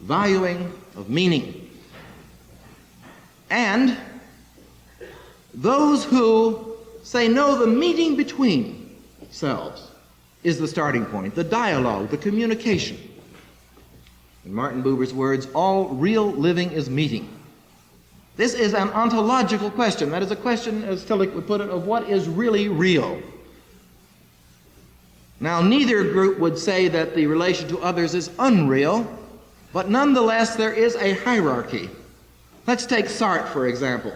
valuing, of meaning. And those who say, no, the meeting between selves is the starting point, the dialogue, the communication. In Martin Buber's words, all real living is meeting. This is an ontological question. That is a question, as Tillich would put it, of what is really real. Now, neither group would say that the relation to others is unreal, but nonetheless there is a hierarchy. Let's take Sartre, for example.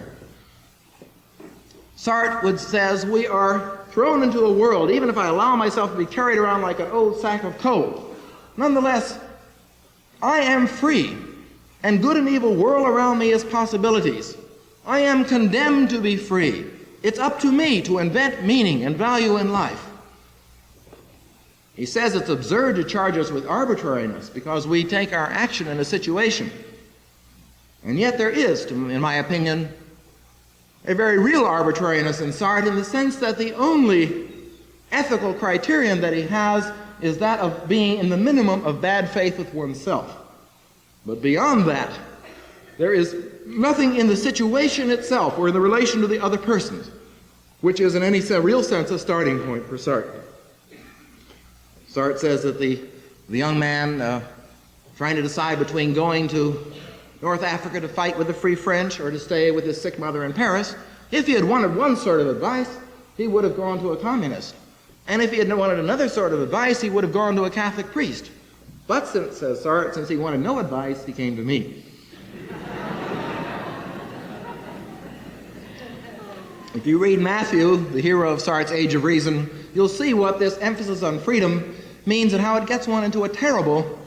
Sartre says we are thrown into a world, even if I allow myself to be carried around like an old sack of coal. Nonetheless, I am free, and good and evil whirl around me as possibilities. I am condemned to be free. It's up to me to invent meaning and value in life. He says it's absurd to charge us with arbitrariness because we take our action in a situation. And yet there is, in my opinion, a very real arbitrariness in Sartre, in the sense that the only ethical criterion that he has is that of being in the minimum of bad faith with oneself. But beyond that, there is nothing in the situation itself or in the relation to the other persons, which is in any real sense a starting point for Sartre. Sartre says that the young man trying to decide between going to North Africa to fight with the Free French or to stay with his sick mother in Paris, if he had wanted one sort of advice, he would have gone to a communist. And if he had wanted another sort of advice, he would have gone to a Catholic priest. But, says Sartre, since he wanted no advice, he came to me. If you read Matthew, the hero of Sartre's Age of Reason, you'll see what this emphasis on freedom means and how it gets one into a terrible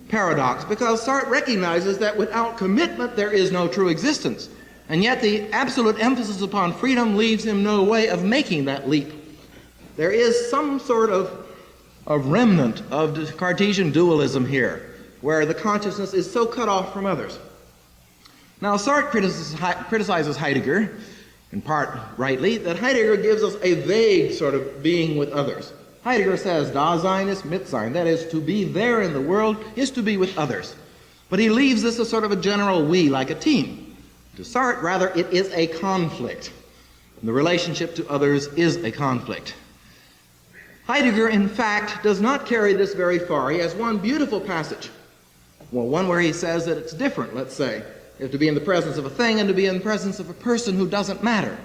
paradox, because Sartre recognizes that without commitment there is no true existence, and yet the absolute emphasis upon freedom leaves him no way of making that leap. There is some sort of remnant of Cartesian dualism here, where the consciousness is so cut off from others. Now, Sartre criticizes Heidegger, in part rightly, that Heidegger gives us a vague sort of being with others. Heidegger says, Dasein ist Mitsein, that is, to be there in the world is to be with others. But he leaves this as sort of a general we, like a team. To Sartre, rather, it is a conflict. And the relationship to others is a conflict. Heidegger, in fact, does not carry this very far. He has one beautiful passage. Well, one where he says that it's different, let's say. You have to be in the presence of a thing and to be in the presence of a person who doesn't matter.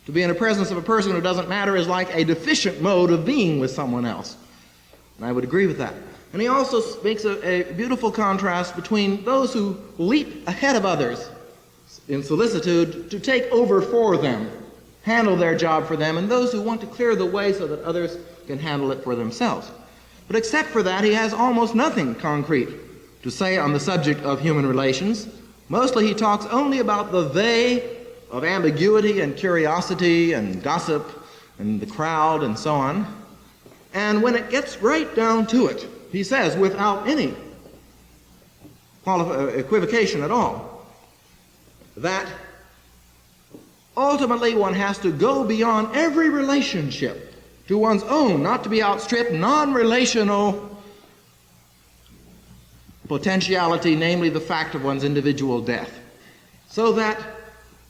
To be in the presence of a person who doesn't matter is like a deficient mode of being with someone else. And I would agree with that. And he also makes a beautiful contrast between those who leap ahead of others in solicitude to take over for them, handle their job for them, and those who want to clear the way so that others can handle it for themselves. But except for that, he has almost nothing concrete to say on the subject of human relations. Mostly he talks only about the they of ambiguity and curiosity and gossip and the crowd and so on. And when it gets right down to it, he says, without any equivocation at all, that ultimately one has to go beyond every relationship to one's own, not to be outstripped, non-relational potentiality, namely the fact of one's individual death. So that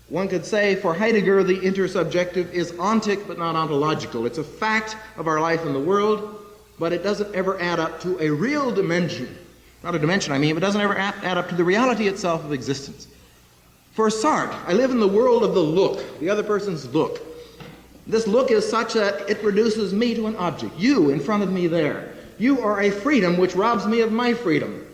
one could say for Heidegger the intersubjective is ontic but not ontological. It's a fact of our life in the world, but it doesn't ever add up to a real dimension. Not a dimension, I mean, but it doesn't ever add up to the reality itself of existence. For Sartre, I live in the world of the look, the other person's look. This look is such that it reduces me to an object. You in front of me there. You are a freedom which robs me of my freedom.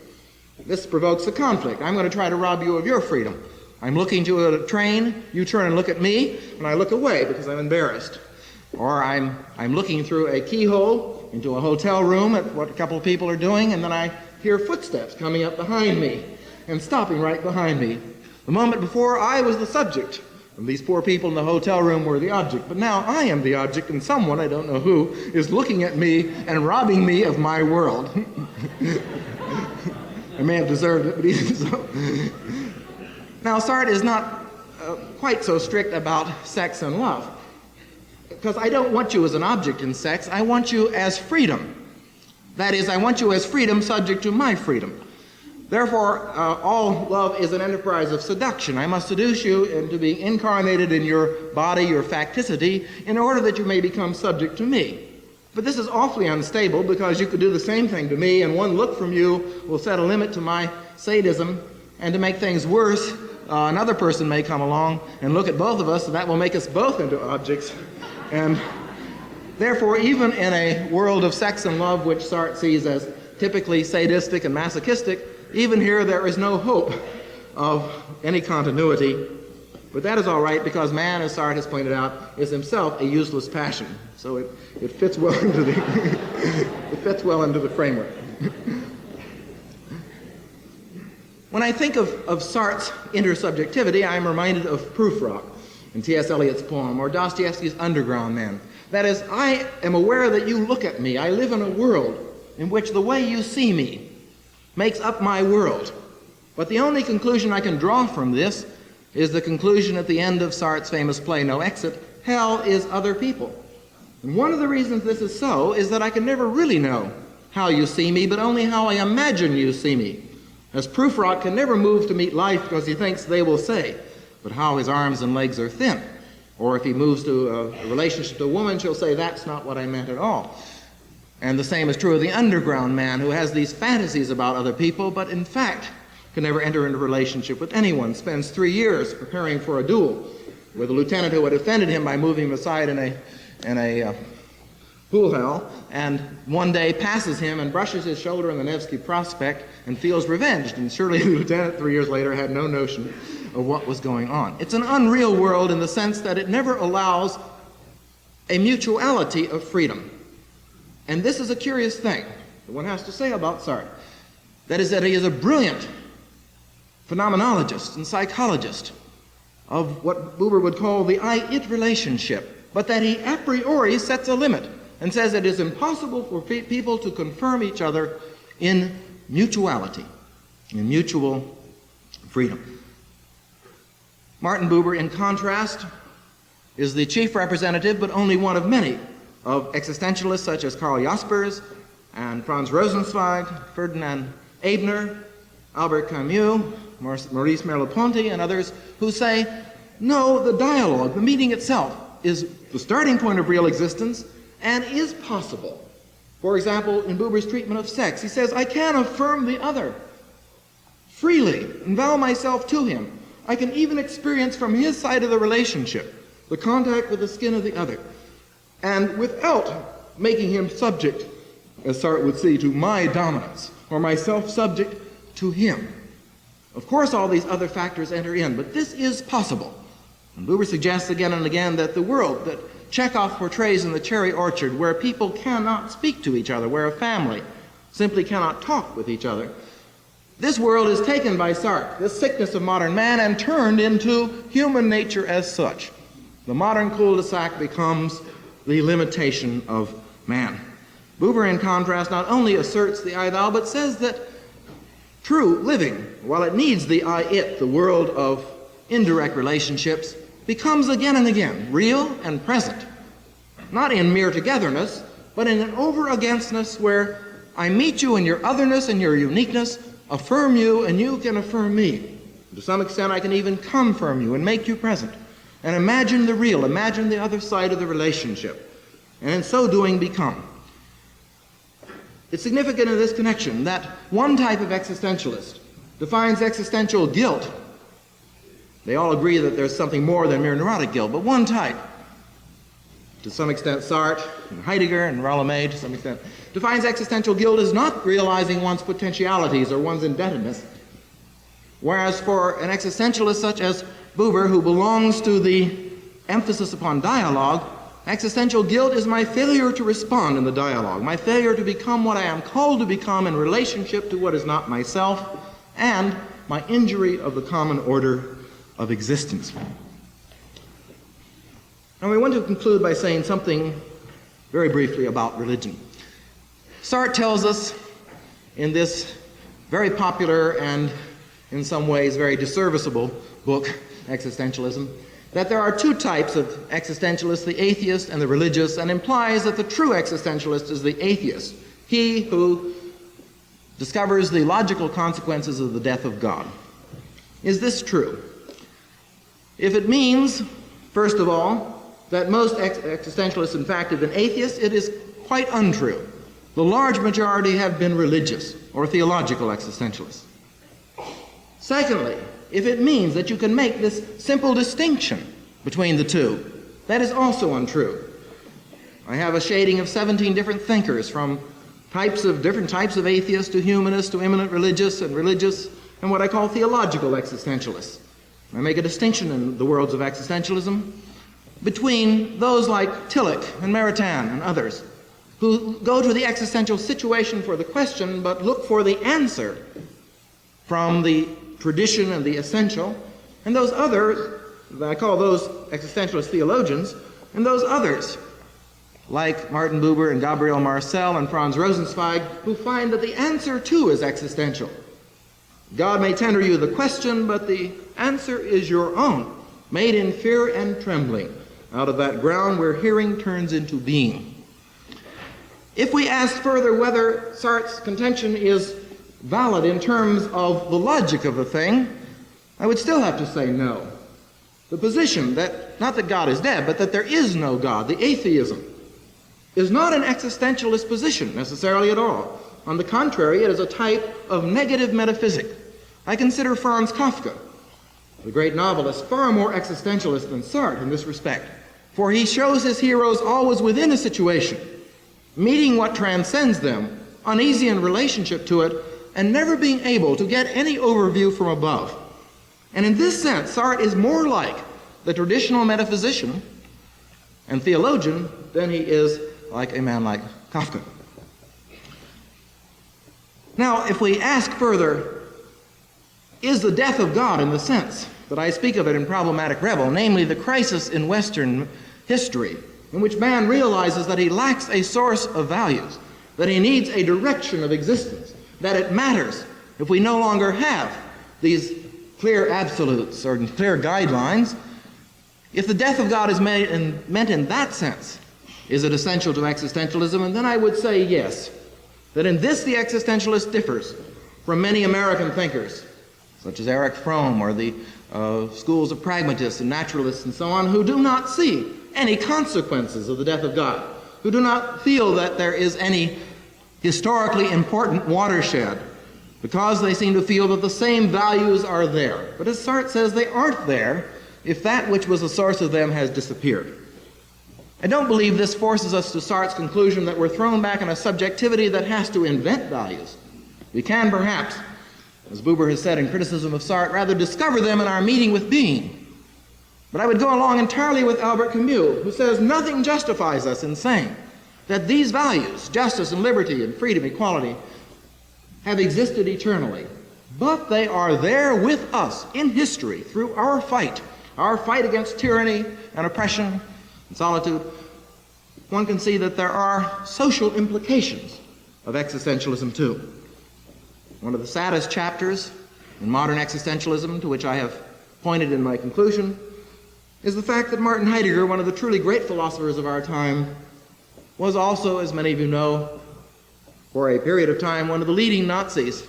This provokes a conflict. I'm going to try to rob you of your freedom. I'm looking to a train, you turn and look at me, and I look away because I'm embarrassed. Or I'm looking through a keyhole into a hotel room at what a couple of people are doing, and then I hear footsteps coming up behind me and stopping right behind me. The moment before, I was the subject, and these poor people in the hotel room were the object. But now I am the object, and someone, I don't know who, is looking at me and robbing me of my world. I may have deserved it, but even so. Now, Sartre is not quite so strict about sex and love, because I don't want you as an object in sex. I want you as freedom. That is, I want you as freedom subject to my freedom. Therefore, all love is an enterprise of seduction. I must seduce you into being incarnated in your body, your facticity, in order that you may become subject to me. But this is awfully unstable, because you could do the same thing to me, and one look from you will set a limit to my sadism. And to make things worse, another person may come along and look at both of us, and that will make us both into objects. And therefore, even in a world of sex and love, which Sartre sees as typically sadistic and masochistic, even here there is no hope of any continuity, But that is all right, because man, as Sartre has pointed out, is himself a useless passion. So it fits well into the it fits well into the framework. When I think of Sartre's intersubjectivity, I am reminded of Prufrock in T.S. Eliot's poem, or Dostoevsky's Underground Man. That is, I am aware that you look at me. I live in a world in which the way you see me makes up my world. But the only conclusion I can draw from this is the conclusion at the end of Sartre's famous play, No Exit: hell is other people. And one of the reasons this is so is that I can never really know how you see me, but only how I imagine you see me. As Prufrock can never move to meet life because he thinks they will say, but how his arms and legs are thin. Or if he moves to a relationship to a woman, she'll say, that's not what I meant at all. And the same is true of the underground man, who has these fantasies about other people, but in fact can never enter into a relationship with anyone, spends 3 years preparing for a duel with a lieutenant who had offended him by moving him aside in a pool hall, and one day passes him and brushes his shoulder on the Nevsky Prospect and feels revenged. And surely the lieutenant 3 years later had no notion of what was going on. It's an unreal world in the sense that it never allows a mutuality of freedom. And this is a curious thing that one has to say about Sartre. That is, that he is a brilliant phenomenologist and psychologist of what Buber would call the I-it relationship, but that he a priori sets a limit and says it is impossible for people to confirm each other in mutuality, in mutual freedom. Martin Buber, in contrast, is the chief representative, but only one of many, of existentialists such as Karl Jaspers and Franz Rosenzweig, Ferdinand Ebner, Albert Camus, Maurice Merleau-Ponty, and others who say, no, the dialogue, the meeting itself, is the starting point of real existence and is possible. For example, in Buber's treatment of sex, he says, I can affirm the other freely and vow myself to him. I can even experience from his side of the relationship the contact with the skin of the other, and without making him subject, as Sartre would see, to my dominance, or myself subject to him. Of course, all these other factors enter in, but this is possible. And Buber suggests again and again that the world that Chekhov portrays in The Cherry Orchard, where people cannot speak to each other, where a family simply cannot talk with each other, this world is taken by Sartre, this sickness of modern man, and turned into human nature as such. The modern cul-de-sac becomes the limitation of man. Buber, in contrast, not only asserts the I-thou, but says that true living, while it needs the I-it, the world of indirect relationships, becomes again and again real and present, not in mere togetherness, but in an over-againstness where I meet you in your otherness and your uniqueness, affirm you, and you can affirm me. To some extent, I can even confirm you and make you present. And imagine the real, imagine the other side of the relationship, and in so doing become. It's significant in this connection that one type of existentialist defines existential guilt. They all agree that there's something more than mere neurotic guilt, but one type, to some extent Sartre and Heidegger and Rollemay to some extent, defines existential guilt as not realizing one's potentialities or one's indebtedness. Whereas for an existentialist such as Buber, who belongs to the emphasis upon dialogue, existential guilt is my failure to respond in the dialogue, my failure to become what I am called to become in relationship to what is not myself, and my injury of the common order of existence. Now we want to conclude by saying something very briefly about religion. Sartre tells us in this very popular and in some ways very disserviceable book, Existentialism, that there are two types of existentialists, the atheist and the religious, and implies that the true existentialist is the atheist, he who discovers the logical consequences of the death of God. Is this true? If it means, first of all, that most existentialists in fact have been atheists, it is quite untrue. The large majority have been religious or theological existentialists. Secondly, if it means that you can make this simple distinction between the two, that is also untrue. I have a shading of 17 different thinkers, from different types of atheists to humanists to eminent religious and what I call theological existentialists. I make a distinction in the worlds of existentialism between those like Tillich and Maritain and others who go to the existential situation for the question but look for the answer from the tradition and the essential, and those others, I call those existentialist theologians, and those others like Martin Buber and Gabriel Marcel and Franz Rosenzweig, who find that the answer too is existential. God may tender you the question, but the answer is your own, made in fear and trembling, out of that ground where hearing turns into being. If we ask further whether Sartre's contention is valid in terms of the logic of the thing, I would still have to say no. The position that, not that God is dead, but that there is no God, the atheism, is not an existentialist position necessarily at all. On the contrary, it is a type of negative metaphysic. I consider Franz Kafka, the great novelist, far more existentialist than Sartre in this respect, for he shows his heroes always within a situation, meeting what transcends them, uneasy in relationship to it, and never being able to get any overview from above. And in this sense, Sartre is more like the traditional metaphysician and theologian than he is like a man like Kafka. Now, if we ask further, is the death of God in the sense that I speak of it in Problematic Rebel, namely the crisis in Western history, in which man realizes that he lacks a source of values, that he needs a direction of existence, that it matters if we no longer have these clear absolutes or clear guidelines, if the death of God is meant in that sense, is it essential to existentialism? And then I would say yes, that in this the existentialist differs from many American thinkers, such as Erich Fromm or the schools of pragmatists and naturalists and so on, who do not see any consequences of the death of God, who do not feel that there is any historically important watershed, because they seem to feel that the same values are there. But as Sartre says, they aren't there if that which was the source of them has disappeared. I don't believe this forces us to Sartre's conclusion that we're thrown back in a subjectivity that has to invent values. We can perhaps, as Buber has said in criticism of Sartre, rather discover them in our meeting with being. But I would go along entirely with Albert Camus, who says nothing justifies us in saying that these values, justice and liberty and freedom, equality, have existed eternally. But they are there with us in history through our fight against tyranny and oppression and solitude. One can see that there are social implications of existentialism too. One of the saddest chapters in modern existentialism, to which I have pointed in my conclusion, is the fact that Martin Heidegger, one of the truly great philosophers of our time, was also, as many of you know, for a period of time, one of the leading Nazis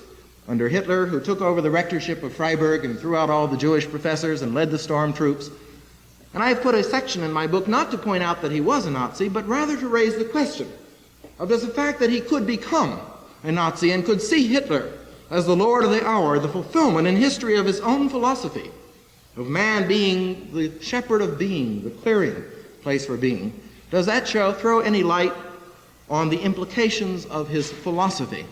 under Hitler, who took over the rectorship of Freiburg and threw out all the Jewish professors and led the storm troops. And I have put a section in my book not to point out that he was a Nazi, but rather to raise the question of does the fact that he could become a Nazi and could see Hitler as the Lord of the hour, the fulfillment in history of his own philosophy, of man being the shepherd of being, the clearing place for being, does that throw any light on the implications of his philosophy?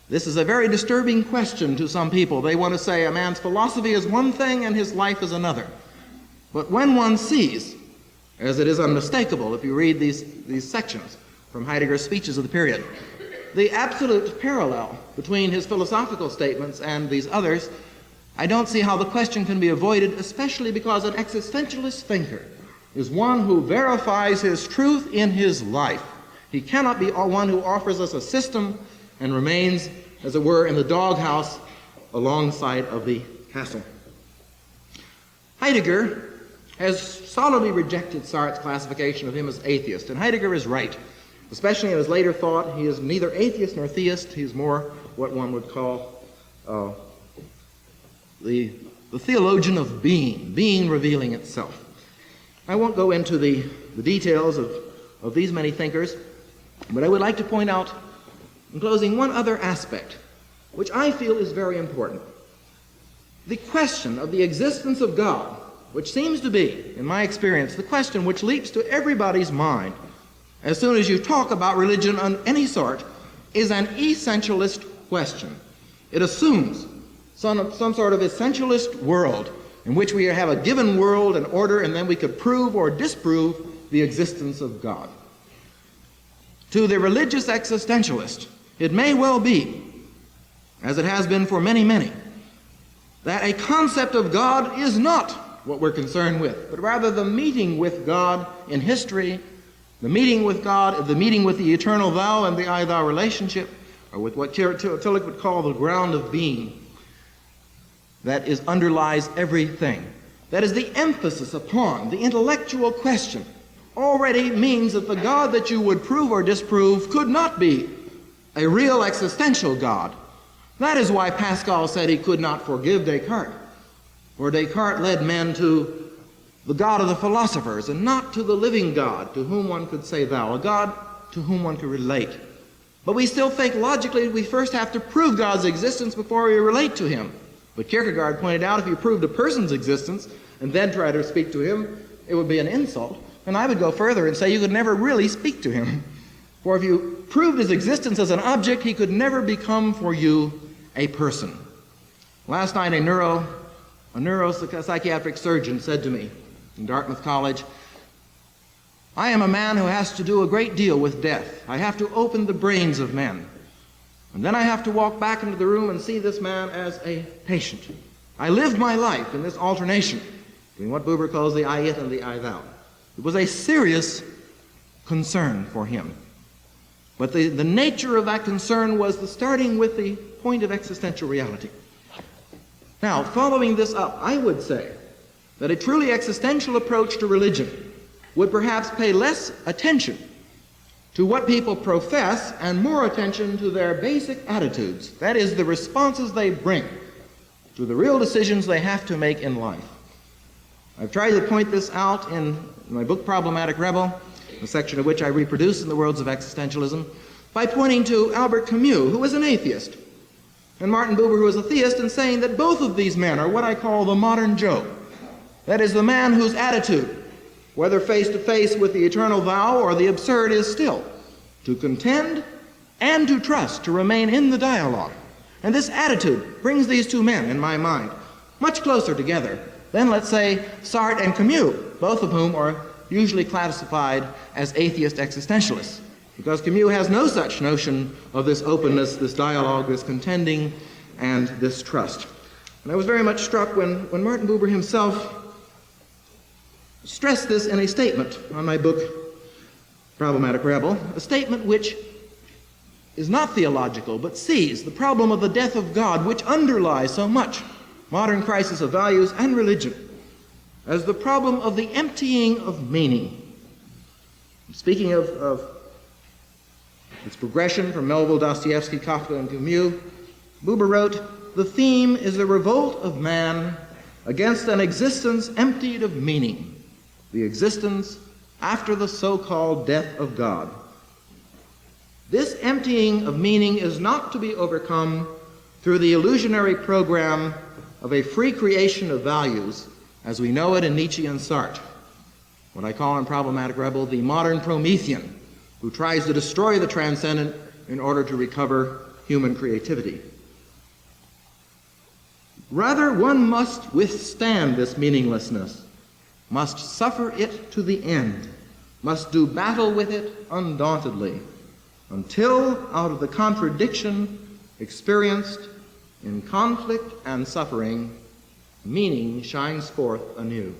This is a very disturbing question to some people. They want to say a man's philosophy is one thing and his life is another. But when one sees, as it is unmistakable if you read these sections from Heidegger's speeches of the period, the absolute parallel between his philosophical statements and these others, I don't see how the question can be avoided, especially because an existentialist thinker is one who verifies his truth in his life. He cannot be one who offers us a system and remains, as it were, in the doghouse alongside of the castle. Heidegger has solidly rejected Sartre's classification of him as atheist, and Heidegger is right. Especially in his later thought, he is neither atheist nor theist. He's more what one would call the theologian of being revealing itself. I won't go into the details of these many thinkers, but I would like to point out, in closing, one other aspect, which I feel is very important. The question of the existence of God, which seems to be, in my experience, the question which leaps to everybody's mind as soon as you talk about religion of any sort, is an essentialist question. It assumes some sort of essentialist world in which we have a given world and order, and then we could prove or disprove the existence of God. To the religious existentialist, it may well be, as it has been for many, many, that a concept of God is not what we're concerned with, but rather the meeting with God in history, the meeting with God, the meeting with the eternal thou and the I-thou relationship, or with what Tillich would call the ground of being, that underlies everything. That is the emphasis upon the intellectual question already means that the God that you would prove or disprove could not be a real existential God. That is why Pascal said he could not forgive Descartes, for Descartes led men to the God of the philosophers and not to the living God to whom one could say thou, a God to whom one could relate. But we still think logically we first have to prove God's existence before we relate to him. But Kierkegaard pointed out if you proved a person's existence and then try to speak to him, it would be an insult. And I would go further and say you could never really speak to him. For if you proved his existence as an object, he could never become for you a person. Last night a neuropsychiatric surgeon said to me in Dartmouth College, I am a man who has to do a great deal with death. I have to open the brains of men. And then I have to walk back into the room and see this man as a patient. I lived my life in this alternation between what Buber calls the I-it and the I-thou. It was a serious concern for him. But the nature of that concern was starting with the point of existential reality. Now, following this up, I would say that a truly existential approach to religion would perhaps pay less attention to what people profess and more attention to their basic attitudes. That is, the responses they bring to the real decisions they have to make in life. I've tried to point this out in my book, Problematic Rebel, a section of which I reproduce in the Worlds of Existentialism, by pointing to Albert Camus, who was an atheist, and Martin Buber, who was a theist, and saying that both of these men are what I call the modern Joe. That is, the man whose attitude, whether face to face with the eternal thou or the absurd, is still to contend and to trust, to remain in the dialogue. And this attitude brings these two men, in my mind, much closer together than, let's say, Sartre and Camus, both of whom are usually classified as atheist existentialists, because Camus has no such notion of this openness, this dialogue, this contending, and this trust. And I was very much struck when Martin Buber himself stressed this in a statement on my book, Problematic Rebel, a statement which is not theological, but sees the problem of the death of God, which underlies so much modern crisis of values and religion, as the problem of the emptying of meaning. Speaking of its progression from Melville, Dostoevsky, Kafka, and Camus, Buber wrote, "The theme is the revolt of man against an existence emptied of meaning, the existence after the so-called death of God. This emptying of meaning is not to be overcome through the illusionary program of a free creation of values as we know it in Nietzsche and Sartre, what I call in Problematic Rebel the modern Promethean, who tries to destroy the transcendent in order to recover human creativity. Rather, one must withstand this meaninglessness, must suffer it to the end, must do battle with it undauntedly, until out of the contradiction experienced in conflict and suffering, meaning shines forth anew."